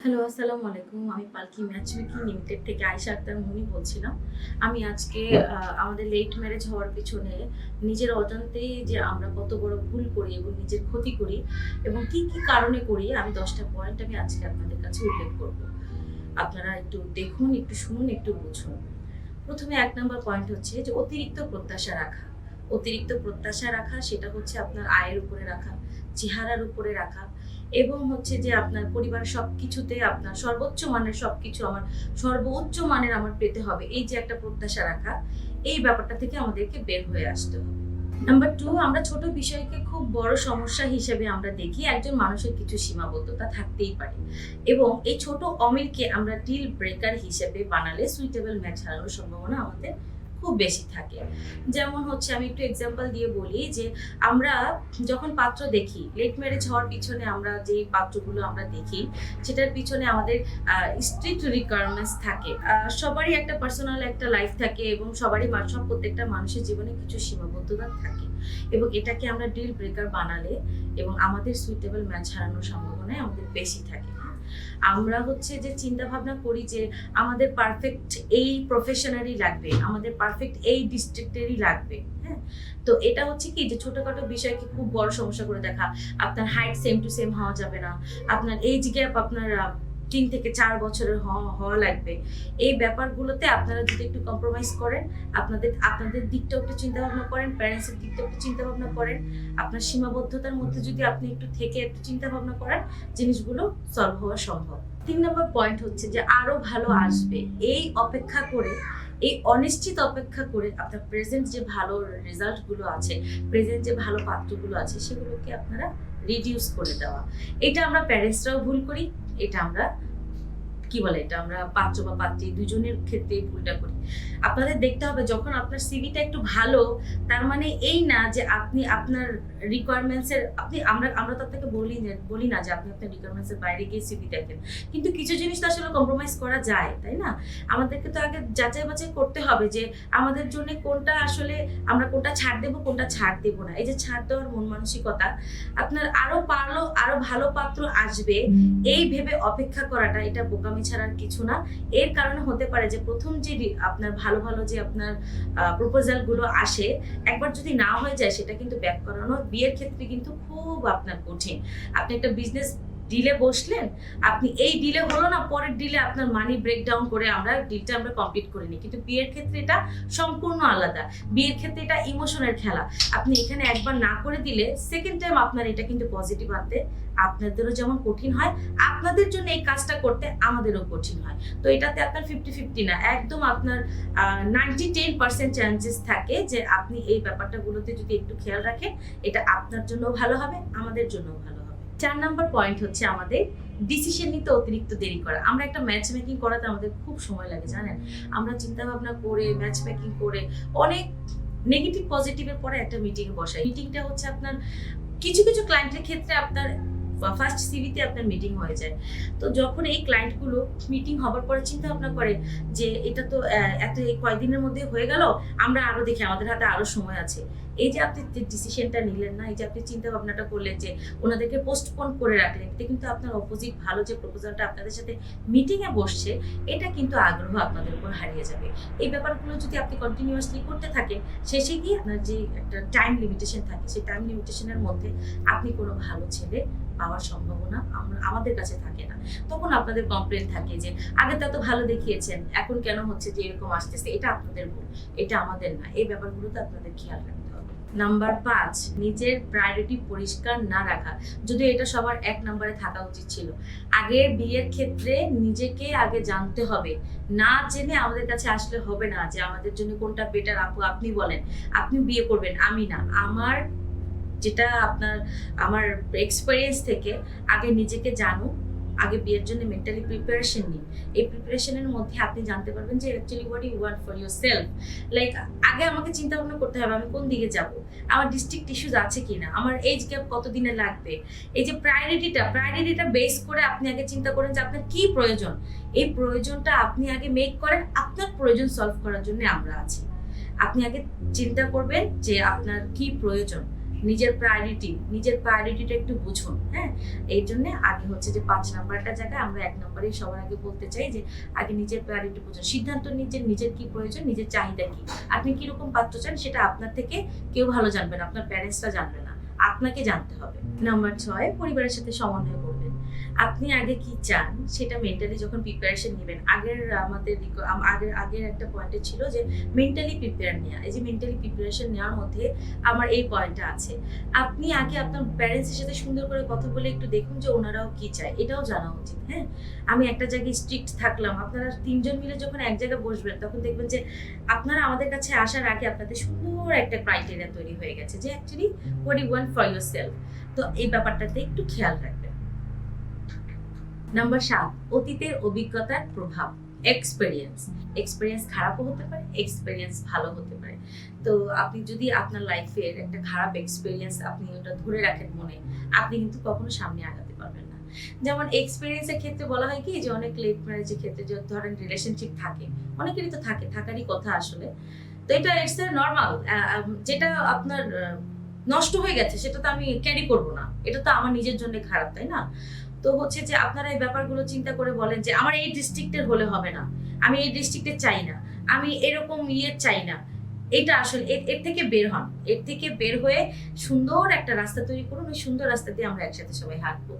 Hello, আসসালামু আলাইকুম। আমি পালকি ম্যাচমেকিং লিমিটেড থেকে আয়েশা আক্তার মুনি বলছিলাম। আমি আজকে আমাদের লেট ম্যারেজ হওয়ার পিছনে নিজের অজান্তেই যে আমরা কত বড় ভুল করি এবং নিজের ক্ষতি করি এবং কি কারণে করি আমি ১০ টা পয়েন্ট আমি আজকে আপনাদের কাছে উল্লেখ করব। আপনারা একটু দেখুন, একটু শুনুন, একটু বুঝুন। ১ম এ ১ নাম্বার পয়েন্ট হচ্ছে যে অতিরিক্ত প্রত্যাশা রাখা। অতিরিক্ত প্রত্যাশা রাখা সেটা হচ্ছে আপনার আয়ের উপরে রাখা, চেহারার উপরে রাখা এবং হচ্ছে যে আপনার পরিবারের সবকিছুতে আপনার সর্বোচ্চ মানের সবকিছু সর্বোচ্চ মানের আমার পেতে হবে। এই যে একটা প্রত্যাশা রাখা, এই ব্যাপারটা থেকে আমাদেরকে বের হয়ে আসতে হবে। নাম্বার ২ আমরা ছোট বিষয়কে খুব বড় সমস্যা হিসেবে আমরা দেখি। একজন মানুষের কিছু সীমাবদ্ধতা থাকতেই পারে এবং এই ছোট অমিলকে আমরা ডিল ব্রেকার হিসেবে বানালে সুইটেবল ম্যাচ হারানোর সম্ভাবনা আমাদের খুব বেশি থাকে। যেমন হচ্ছে আমি একটু এক্সাম্পল দিয়ে বলি যে আমরা যখন পাত্র দেখি, লেট ম্যারেজ হওয়ার পিছনে আমরা যেই পাত্রগুলো আমরা দেখি সেটার পিছনে আমাদের স্ট্রিক্ট রিকোয়ারমেন্টস থাকে। সবারই একটা পার্সোনাল একটা লাইফ থাকে এবং প্রত্যেকটা মানুষের জীবনে কিছু সীমাবদ্ধতা থাকে এবং এটাকে আমরা ডিল ব্রেকার বানালে এবং আমাদের সুইটেবল ম্যাচ হারানোর সম্ভাবনাই আমাদের বেশি থাকে। আমরা হচ্ছে যে চিন্তা ভাবনা করি যে আমাদের পারফেক্ট এই প্রফেশনারই লাগবে, আমাদের পারফেক্ট এই ডিস্ট্রিক্টেরই লাগবে। হ্যাঁ, তো এটা হচ্ছে কি যে ছোটখাটো বিষয়কে খুব বড় সমস্যা করে দেখা। আপনার হাইট সেম টু সেম হওয়া যাবে না, আপনার এজ গ্যাপ আপনার ৩ থেকে ৪ বছরের হওয়া লাগবে। এই ব্যাপারগুলোতে আপনারা যদি একটু কম্প্রোমাইজ করেন, আপনাদের দিকটাও একটু চিন্তা ভাবনা করেন, প্যারেন্টসের দিকটাও একটু চিন্তা ভাবনা করেন, আপনার সীমাবদ্ধতার মধ্যে যদি আপনি একটু থেকে একটু চিন্তা ভাবনা করেন, জিনিসগুলো সলভ হওয়া সম্ভব। ৩ নম্বর পয়েন্ট হচ্ছে যে আরো ভালো আসবে। এই অপেক্ষা করে, এই অনিশ্চিত অপেক্ষা করে আপনার প্রেজেন্ট যে ভালো রেজাল্ট গুলো আছে, প্রেজেন্ট যে ভালো পাত্রগুলো আছে সেগুলোকে আপনারা রিডিউস করে দেওয়া। এটা আমরা প্যারেন্টসরাও ভুল করি, এটা আমরা এটা আমরা পাত্র বা পাত্রী দুজনের ক্ষেত্রে এই ভুলটা করি। আপনাদের দেখতে হবে যখন আপনার সিভিটা একটু ভালো, তার মানে এই না যে আপনি আপনার রিকোয়ারমেন্টস এর আমরা তো আপনাকে বলি না যে আপনি আপনার রিকোয়ারমেন্টস এর বাইরে গিয়ে সিভি দেখেন। কিন্তু কিছু জিনিস তো আসলে কম্প্রোমাইজ করা যায়, তাই না? আমাদেরকে তো আগে যাচাই বাছাই করতে হবে যে আমাদের জন্য কোনটা আসলে আমরা কোনটা ছাড় দেব, কোনটা ছাড় দেব না। এই যে ছাড় দেওয়ার মন মানসিকতা, আপনার আরো ভালো পাত্র আসবে এই ভেবে অপেক্ষা করাটা এটা বোকামি ছাড়া আর কিছু না। এর কারণে হতে পারে যে প্রথম যে আপনার ভালো যে আপনার প্রপোজাল গুলো আসে, একবার যদি না হয়ে যায় সেটা কিন্তু ব্যাক করানো বিয়ের ক্ষেত্রে কিন্তু খুব আপনার কঠিন। আপনি একটা বিজনেস ডিলে বসলেন, আপনি এই ডিলে হলো না, পরের ডিলে আপনার মানি ব্রেকডাউন করে ডিলটা আমরা কমপ্লিট করিনি। কিন্তু বিয়ের ক্ষেত্রে এটা সম্পূর্ণ আলাদা। বিয়ের ক্ষেত্রে এটা ইমোশনের খেলা। আপনি এখানে একবার না করে দিলে সেকেন্ড টাইম আপনার এটা কিন্তু পজিটিভ আনতে আপনাদেরও যেমন কঠিন হয়, আপনাদের জন্য এই কাজটা করতে আমাদেরও কঠিন হয়। তো এটাতে আপনার 50-50 না, একদম আপনার 90-10% চান্সেস থাকে যে আপনি এই ব্যাপারটাগুলোতে যদি একটু খেয়াল রাখেন, এটা আপনার জন্য ভালো হবে, আমাদের জন্য ভালো হবে। ৪ নাম্বার পয়েন্ট হচ্ছে আমাদের ডিসিশন নিতে অতিরিক্ত দেরি করা। আমরা একটা ম্যাচ মেকিং করাতে আমাদের খুব সময় লাগে, জানেন? আমরা চিন্তা ভাবনা করে ম্যাচ মেকিং করে অনেক নেগেটিভ পজিটিভের পরে একটা মিটিং বসাই। মিটিংটা হচ্ছে আপনার কিছু ক্লায়েন্টের ক্ষেত্রে আপনার ফার্স্ট সিভিতে আপনার মিটিং হয়ে যায়। তো যখন এই ক্লায়েন্টগুলো মিটিং হবার পরে চিন্তা ভাবনা করে যে এটা তো এই কয়দিনের মধ্যে হয়ে গেল, আমরা আরো দেখি আমাদের হাতে আরো সময় আছে। এই যে আপনি ডিসিশনটা নিলেন না, এই যে আপনি চিন্তা ভাবনাটা করলেন যে ওনাদেরকে পোস্টপোন করে রাখলেন, এতে কিন্তু আপনার অপোজিট ভালো যে প্রপোজালটা আপনাদের সাথে মিটিং এ বসছে, এটা কিন্তু আগ্রহ আপনাদের উপর হারিয়ে যাবে। এই ব্যাপারগুলো যদি আপনি কন্টিনিউয়াসলি করতে থাকেন, শেষে গিয়ে আপনার যে একটা টাইম লিমিটেশন থাকে, সেই টাইম লিমিটেশনের মধ্যে আপনি কোনো ভালো ছেলে পাওয়ার সম্ভাবনা আমাদের কাছে থাকে না। তখন আপনাদের কমপ্লেন থাকে যে আগে তো এত ভালো দেখিয়েছেন, এখন কেন হচ্ছে যে এরকম আসতেছে? এটা আপনাদের ভুল, এটা আমাদের না। এই ব্যাপারগুলোতে আপনাদের খেয়াল রাখতে হবে। নাম্বার ৫, নিজের প্রায়োরিটি পরিষ্কার না রাখা। যদিও এটা সবার ১ নম্বরে থাকা উচিত ছিল। আগে বিয়ের ক্ষেত্রে নিজেকে আগে জানতে হবে। না জেনে আমাদের কাছে আসলে হবে না যে আমাদের জন্য কোনটা বেটার। আপু আপনি বলেন, আপনি বিয়ে করবেন, আমি না। যেটা আমার এক্সপেরিয়েন্স থেকে আগে নিজেকে জানুন, আগে বিয়ের জন্য মেন্টালি প্রিপারেশন নিন। এই প্রিপারেশনের মধ্যে আপনি জানতে পারবেন যে actually what you want for yourself. Like আগে আমাকে চিন্তা ভাবনা করতে হবে আমি কোন দিকে যাব, আমার ডিস্ট্রিক্ট ইস্যুস আছে কিনা, আমার এজ গ্যাপ কতদিনে লাগবে। এই যে প্রায়োরিটিটা বেস করে আপনি আগে চিন্তা করেন যে আপনার কি প্রয়োজন। এই প্রয়োজনটা আপনি আগে মেক করেন, আপনার প্রয়োজন সলভ করার জন্য আমরা আছি। আপনি আগে চিন্তা করবেন যে আপনার কি প্রয়োজন, নিজের প্রায়োরিটিটা একটু বুঝুন। হ্যাঁ, এই জন্য আগে হচ্ছে যে 5 নাম্বারটা জায়গায় আমরা 1 নাম্বারেই সবার আগে বলতে চাই যে আগে নিজের প্রায়োরিটি বুঝুন, সিদ্ধান্ত নিজের কি প্রয়োজন, নিজের চাহিদা কি, আপনি কিরকম পাত্র চান সেটা আপনার থেকে কেউ ভালো জানবে না, আপনার প্যারেন্টসরা জানবে না, আপনাকে জানতে হবে। নাম্বার 6, পরিবারের সাথে সমন্বয় করবেন। আপনি আগে কি চান সেটা মেন্টালি যখন প্রিপারেশন নেবেন, আগের একটা পয়েন্টে ছিল যে মেন্টালি প্রিপেয়ার নেওয়া। এই যে মেন্টালি প্রিপারেশন নেওয়ার মধ্যে আমার এই পয়েন্টটা আছে। আপনি আগে আপনার প্যারেন্টসের সাথে সুন্দর করে কথা বলে একটু দেখুন যে ওনারাও কি চায়, এটাও জানা উচিত। হ্যাঁ, আমি একটা জায়গায় স্ট্রিক্ট থাকলাম, আপনারা 3 জন মিলে যখন এক জায়গায় বসবেন তখন দেখবেন যে আপনারা আমাদের কাছে আসার আগে আপনাদের সুন্দর একটা ক্রাইটেরিয়া তৈরি হয়ে গেছে যে actually what you want for yourself. তো এই ব্যাপারটাতে একটু খেয়াল রাখবেন। নাম্বার 7, অতীতের অভিজ্ঞতার প্রভাব। এক্সপেরিয়েন্স খারাপও হতে পারে, এক্সপেরিয়েন্স ভালো হতে পারে। তো আপনি যদি আপনার লাইফের একটা খারাপ এক্সপেরিয়েন্স আপনি ওটা ধরে রাখেন মনে, আপনি কিন্তু কখনো সামনে আগাতে পারবেন না। যেমন এক্সপেরিয়েন্সের ক্ষেত্রে বলা হয় কি যে অনেক লেট ম্যারেজের ক্ষেত্রে যে ধরেন রিলেশনশিপ থাকে, অনেকেরই তো থাকে, থাকারই কথা আসলে। তো এটা ইটস এ নর্মাল, যেটা আপনার নষ্ট হয়ে গেছে সেটা তো আমি ক্যারি করবো না, এটা তো আমার নিজের জন্য খারাপ, তাই না? তো হচ্ছে যে আপনারা এই ব্যাপারগুলো চিন্তা করে বলেন যে আমার এই ডিস্ট্রিক্টের হলে হবে না, আমি এই ডিস্ট্রিক্টে চাই না, আমি এরকম চাই না। এটা আসলে এর থেকে বের হন, এর থেকে বের হয়ে সুন্দর একটা রাস্তা তৈরি করুন, ওই সুন্দর রাস্তা দিয়ে আমরা একসাথে সবাই হাঁটবো।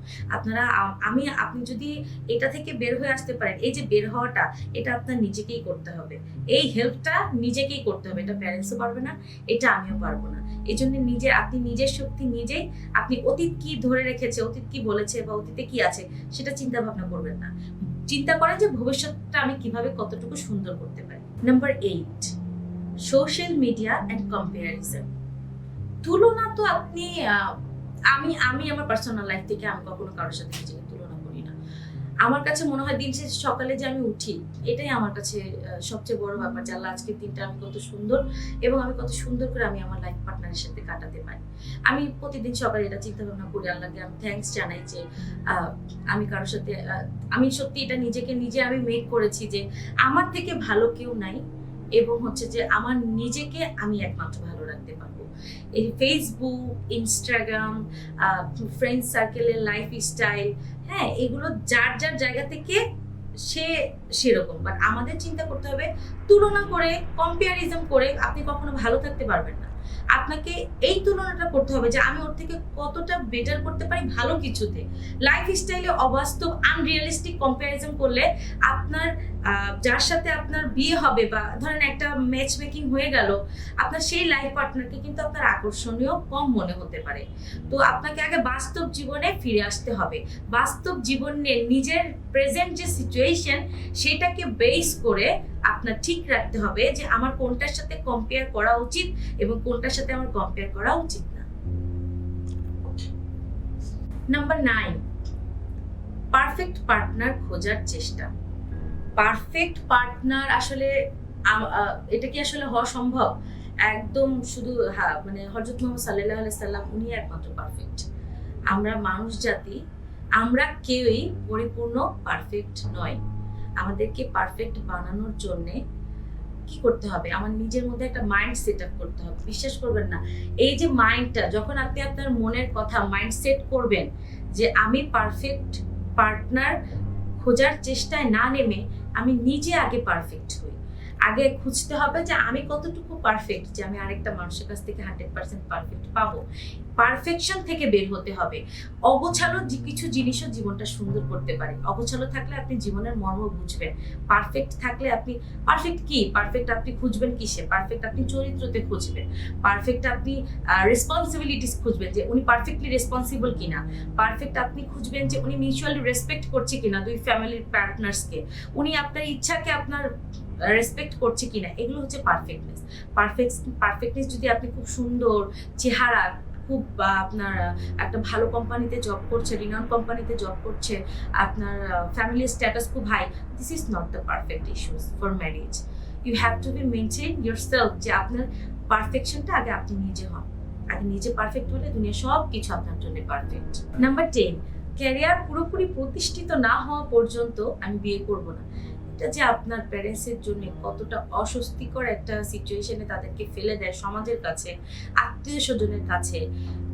আপনি যদি এটা থেকে বের হয়ে আসতে পারেন, এই যে বের হওয়াটা এটা আপনার নিজেকেই করতে হবে, এই হেল্পটা নিজেকেই করতে হবে, এটা প্যারেন্টসও পারবে না, এটা আমিও পারবো না। এই জন্য আপনি নিজের শক্তি নিজেই, আপনি অতীত কি ধরে রেখেছে, অতীত কি বলেছে বা অতীতে কি আছে সেটা চিন্তা ভাবনা করবেন না, চিন্তা করেন যে ভবিষ্যৎটা আমি কিভাবে কতটুকু সুন্দর করতে পারি। Number 8, social media and comparison. তুলনা তো আমি আমার পার্সোনাল লাইফ থেকে আমি কখনো কারোর সাথে নিজেকে তুলনা করি না। আমার কাছে মনে হয় দিন শেষে সকালে যে আমি উঠি এটাই আমার কাছে সবচেয়ে বড় ব্যাপার, যে আল্লাহ আজকের দিনটা আমি কত সুন্দর এবং আমি কত সুন্দর করে আমি আমার লাইফ পার্টনারের সাথে কাটাতে পারি। আমি প্রতিদিন সকালে এটা চিন্তা ভাবনা করি, আল্লাহকে আমি থ্যাঙ্কস জানাই যে আমি কারোর সাথে আমি সত্যি এটা নিজে আমি মেক করেছি যে আমার থেকে ভালো কেউ নাই, এবং হচ্ছে যে আমার নিজেকে আমি একমাত্র ভালো রাখতে পারবো। এই ফেসবুক, ইনস্টাগ্রাম, ফ্রেন্ড সার্কেলের লাইফস্টাইল, হ্যাঁ, এগুলো যার জায়গা থেকে সেরকম, বাট আমাদের চিন্তা করতে হবে তুলনা করে, কম্পারিজন করে আপনি কখনো ভালো থাকতে পারবেন না। আপনাকে এই তুলনাটা করতে হবে যে আমি ওর থেকে কতটা বেটার করতে পারি ভালো কিছুতে। লাইফস্টাইলে অবাস্তব আনরিয়ালিস্টিক কম্পারিজন করলে আপনার যার সাথে আপনার বিয়ে হবে বা ধরেন একটা ম্যাচ মেকিং হয়ে গেল, আপনার সেই লাইফ পার্টনারকে কিন্তু আপনার আকর্ষণীয় কম মনে হতে পারে। তো আপনাকে আগে বাস্তব জীবনে ফিরে আসতে হবে, বাস্তব জীবনে নিজের প্রেজেন্ট যে সিচুয়েশন সেটাকে বেস করে আপনার ঠিক রাখতে হবে যে আমার কোনটার সাথে কম্পেয়ার করা উচিত এবং কোনটার সাথে আমার কম্পেয়ার করা উচিত না। নাম্বার 9, পারফেক্ট পার্টনার খোঁজার চেষ্টা। পারফেক্ট পার্টনার আসলে এটা কি আসলে হওয়া সম্ভব? একদম শুধু মানে হযরত মুহাম্মদ সাল্লাল্লাহু আলাইহি সাল্লাম উনি একমাত্র পারফেক্ট। আমরা মানুষ জাতি, আমরা কেউই পরিপূর্ণ পারফেক্ট নয়। আমাদেরকে পারফেক্ট বানানোর জন্যে কি করতে হবে? আমার নিজের মধ্যে একটা মাইন্ড সেট আপ করতে হবে। বিশ্বাস করবেন না, এই যে মাইন্ডটা যখন আপনি আপনার মনের কথা মাইন্ড সেট করবেন যে আমি পারফেক্ট পার্টনার খোঁজার চেষ্টায় না নেমে আমি নিজে আগে পারফেক্ট হই। আগে খুঁজতে হবে যে আমি কতটুকু পারফেক্ট যে আমি আরেকটা মানুষের কাছ থেকে 100% পারফেক্ট পাবো। পারফেকশন থেকে বের হতে হবে। অগোছালো কিছু জিনিসও জীবনটা সুন্দর করতে পারে। অগোছালো থাকলে আপনি জীবনের মর্ম বুঝবেন। পারফেক্ট থাকলে আপনি পারফেক্ট কি? পারফেক্ট আপনি খুঁজবেন কিসে? পারফেক্ট আপনি চরিত্রতে খুঁজবেন। পারফেক্ট আপনি রেসপন্সিবিলিটিস খুঁজবেন যে উনি পারফেক্টলি রেসপন্সিবল কিনা। পারফেক্ট আপনি খুঁজবেন যে উনি মিউচুয়ালি রেসপেক্ট করছে কিনা দুই ফ্যামিলির পার্টনার্সকে। উনি আপনার ইচ্ছাকে আপনার রেসপেক্ট করছে কিনা। এগুলো হচ্ছে পারফেক্টনেস। পারফেক্টনেস যদি আপনি খুব সুন্দর চেহারা, খুব আপনার একটা ভালো কোম্পানিতে জব করছে, রিনাউন্ড কোম্পানিতে জব করছে, আপনার ফ্যামিলির স্ট্যাটাস খুব high, this is not the perfect issues for marriage. You have to be maintain yourself, যে আপনার পারফেকশনটা আগে আপনি নিজে হন। আগে নিজে পারফেক্ট হলে দুনিয়া সব কিছু আপনার জন্য পারফেক্ট। নাম্বার 10, ক্যারিয়ার পুরোপুরি প্রতিষ্ঠিত না হওয়া পর্যন্ত আমি বিয়ে করব না। এটা যে আপনার প্যারেন্টসের জন্য কতটা অস্বস্তিকর একটা সিচুয়েশনে তাদেরকে ফেলে দেয় সমাজের কাছে, আত্মীয় স্বজনের কাছে,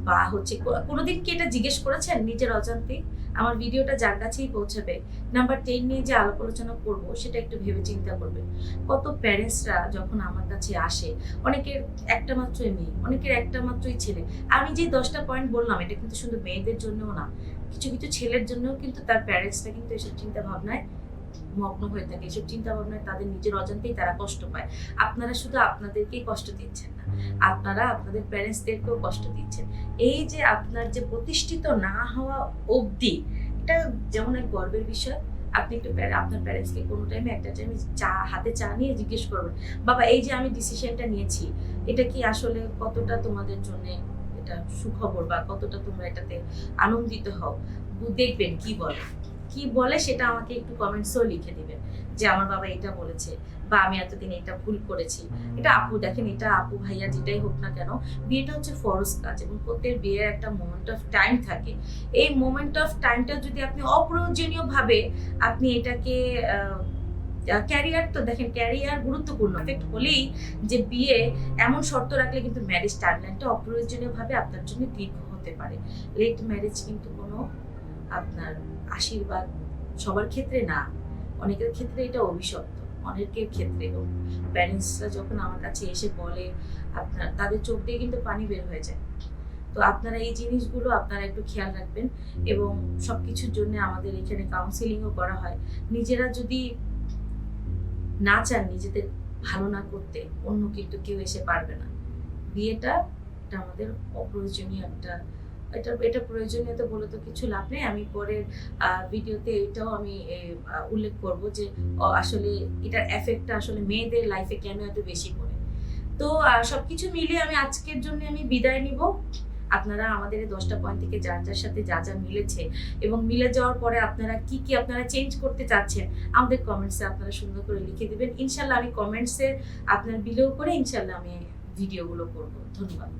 বা হচ্ছে কোনোদিন কি এটা জিজ্ঞেস করেছেন নিজের অজান্তে? আমার ভিডিওটা যার কাছেই পৌঁছাবে, নাম্বার 10 নিয়ে যে আলাপ আলোচনা করবো সেটা একটু ভেবে চিন্তা করবেন। কত প্যারেন্টসরা যখন আমার কাছে আসে, অনেকের একটা মাত্রই মেয়ে, অনেকের একটা মাত্রই ছেলে। আমি যে 10টা পয়েন্ট বললাম এটা কিন্তু শুধু মেয়েদের জন্যও না, কিছু কিছু ছেলের জন্যও কিন্তু তার প্যারেন্টসরা কিন্তু এসব চিন্তা ভাবনায় মগ্ন হয়ে থাকে। এসব চিন্তা ভাবনায় তাদের নিজের অজান্তেই তারা কষ্ট পায়। আপনারা শুধু আপনাদেরকেই কষ্ট দিচ্ছেন না, আপনারা আপনাদের প্যারেন্টসদেরকেও কষ্ট দিচ্ছেন। এই যে আপনার যে প্রতিষ্ঠিত না হওয়া অবধি, এটা যেমন এক গর্বের বিষয়। আপনি একটু আপনার প্যারেন্টসকে কোনো টাইমে একটা টাইমে হাতে চা নিয়ে জিজ্ঞেস করবেন, বাবা এই যে আমি ডিসিশনটা নিয়েছি, এটা কি আসলে কতটা তোমাদের জন্য এটা সুখবর, বা কতটা তোমরা এটাতে আনন্দিত হও। দেখবেন কি বলে সেটা আমাকে একটু কমেন্টসও লিখে দিবেন যে আমার বাবা এটা বলেছে, বা আমি এতদিন এটা ভুল করেছি। এটা আপু দেখেন, এটা আপু ভাইয়া যেটাই হোক না কেন, বিয়েটা হচ্ছে ফরজ কাজ এবং প্রত্যেক বিয়ের একটা মোমেন্ট অফ টাইম থাকে। এই মোমেন্ট অফ টাইমটা যদি আপনি অপ্রয়োজনীয় ভাবে আপনি এটাকে ক্যারিয়ার, তো দেখেন ক্যারিয়ার গুরুত্বপূর্ণ, এফেক্ট হলেই যে বিয়ে এমন শর্ত রাখলে কিন্তু ম্যারেজ টাইমলাইনটা অপ্রয়োজনীয় ভাবে আপনার জন্য দীর্ঘ হতে পারে। লেট ম্যারেজ কিন্তু কোনো আপনার আশীর্বাদ সবার ক্ষেত্রে না, অনেকের ক্ষেত্রে এটা অভিশপ্ত, অনেকের ক্ষেত্রে। প্যারেন্টসরা যখন আমার কাছে এসে বলে, আপনার তাদের চোখ দিয়ে কিন্তু পানি বের হয়ে যায়। তো আপনারা এই জিনিসগুলো আপনারা একটু খেয়াল রাখবেন, এবং সবকিছুর জন্য আমাদের এখানে কাউন্সিলিংও করা হয়। নিজেরা যদি না চান নিজেদের ভালো না করতে, অন্য কিন্তু কেউ এসে পারবে না। বিয়েটা এটা আমাদের অপ্রয়োজনীয় একটা, এটা প্রয়োজনীয়তা বলে তো কিছু লাভ নেই। আমি পরের ভিডিওতে এটাও আমি উল্লেখ করব যে আসলে এটার এফেক্টটা আসলে মেয়েদের লাইফে কেন এত বেশি পড়ে। তো সবকিছু মিলিয়ে আমি আজকের জন্য আমি বিদায় নিব। আপনারা আমাদের এই 10টা পয়েন্ট থেকে যার যার সাথে যা যা মিলেছে এবং মিলে যাওয়ার পরে আপনারা কি আপনারা চেঞ্জ করতে চাচ্ছেন আমাদের কমেন্টসে আপনারা সুন্দর করে লিখে দিবেন। ইনশাল্লাহ আমি কমেন্টসে আপনার বিলো করে ইনশাল্লাহ আমি ভিডিওগুলো করব। ধন্যবাদ।